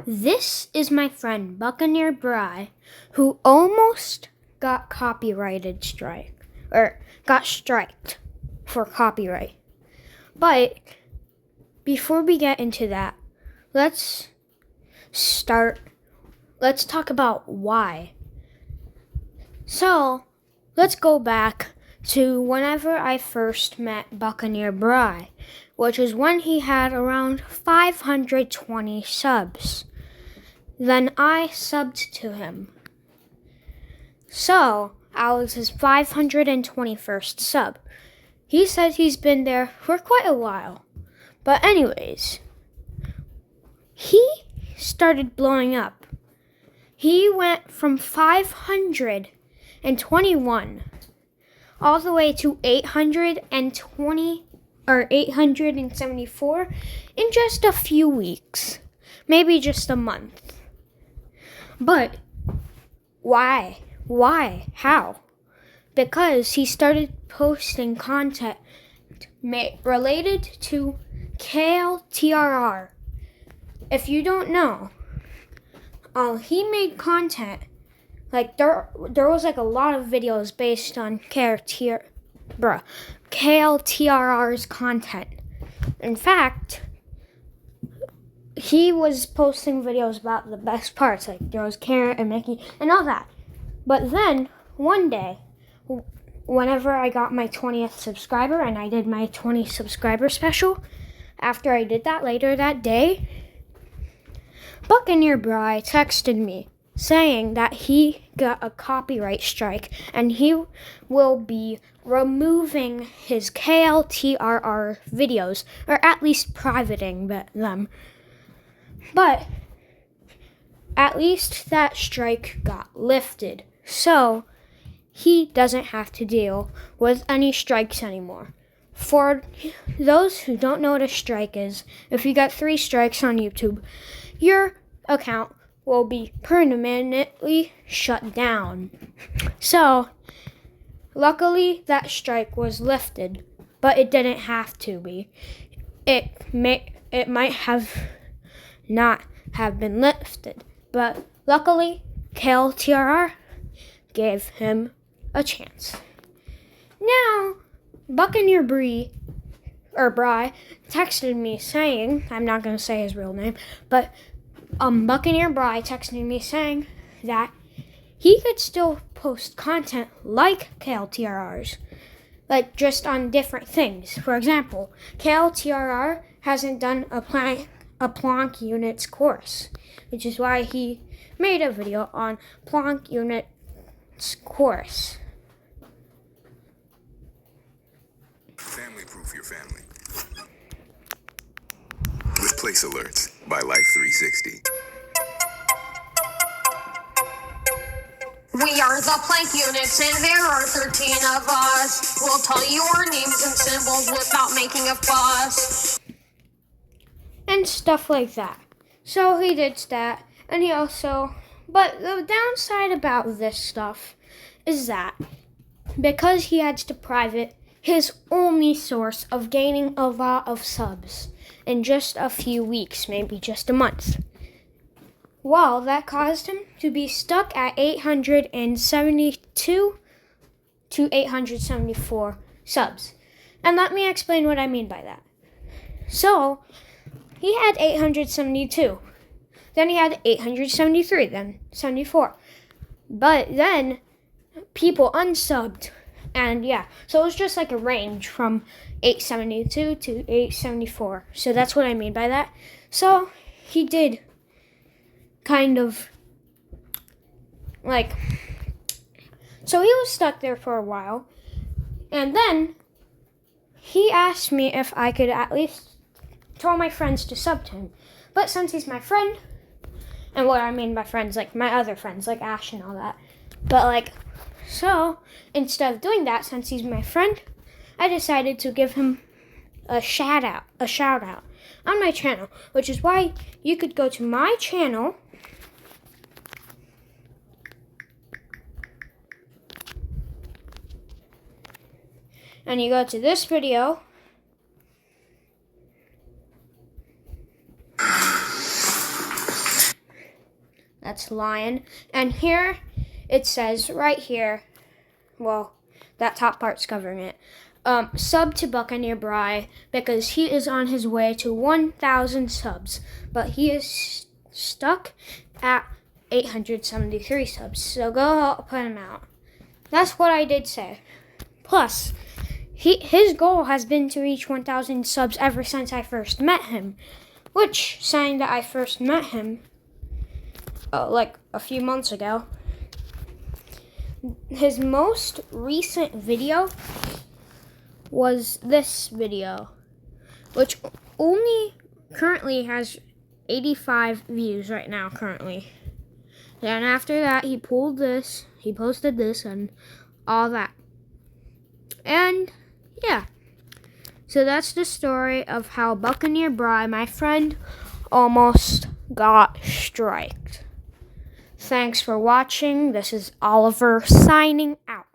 This is my friend Buccaneer Bry, who almost got copyrighted strike, or got striked for copyright. But before we get into that, let's talk about why. So, let's go back to whenever I first met Buccaneer Bry, which is when he had around 520 subs. Then I subbed to him. So, I was his 521st sub. He said he's been there for quite a while. But anyways, he started blowing up. He went from 521 all the way to 820 or 874 in just a few weeks, maybe just a month. But why? How? Because he started posting content related to KLTRR. If you don't know, he made content like there was like a lot of videos based on KLTRR's content. In fact, he was posting videos about the best parts, like there was Karen and Mickey and all that. But then one day, whenever I got my 20th subscriber and I did my 20 subscriber special, after I did that later that day, Buccaneer Bry texted me saying that he got a copyright strike and he will be removing his KLTRR videos, or at least privating them. But at least that strike got lifted, so he doesn't have to deal with any strikes anymore. For those who don't know what a strike is, if you got 3 strikes on YouTube, your account will be permanently shut down. So, luckily that strike was lifted, but it didn't have to be. It might have not have been lifted, but luckily KLTRR gave him a chance. Now, Buccaneer Bry texted me saying, I'm not going to say his real name, but Buccaneer Bry texted me saying that he could still post content like KLTRR's, like just on different things. For example, KLTRR hasn't done a Planck units course, which is why he made a video on Planck units course. Family proof your family with Place Alerts by Life360. We are the Planck units, and there are 13 of us. We'll tell you our names and symbols without making a fuss. And stuff like that. So he did that, and but the downside about this stuff is that because he had to private his only source of gaining a lot of subs in just a few weeks, maybe just a month, well, that caused him to be stuck at 872 to 874 subs. And let me explain what I mean by that. So, he had 872. Then he had 873, then 74. But then people unsubbed. And yeah, so it was just like a range from 872 to 874. So that's what I mean by that. So he did kind of so he was stuck there for a while. And then he asked me if I could at least tell my friends to sub to him. But since he's my friend, and what I mean by friends, like my other friends, like Ash and all that. But so instead of doing that, since he's my friend, I decided to give him a shout out on my channel, which is why you could go to my channel and you go to this video That's lion. And here it says right here, well, that top part's covering it. Sub to Buccaneer Bry because he is on his way to 1,000 subs, but he is stuck at 873 subs. So go help him out. That's what I did say. Plus, his goal has been to reach 1,000 subs ever since I first met him. Which, saying that I first met him, like a few months ago, his most recent video was this video, which only currently has 85 views right now currently. Then after that, he posted this and all that. And yeah, so that's the story of how Buccaneer Bry, my friend, almost got striked. Thanks for watching. This is Oliver signing out.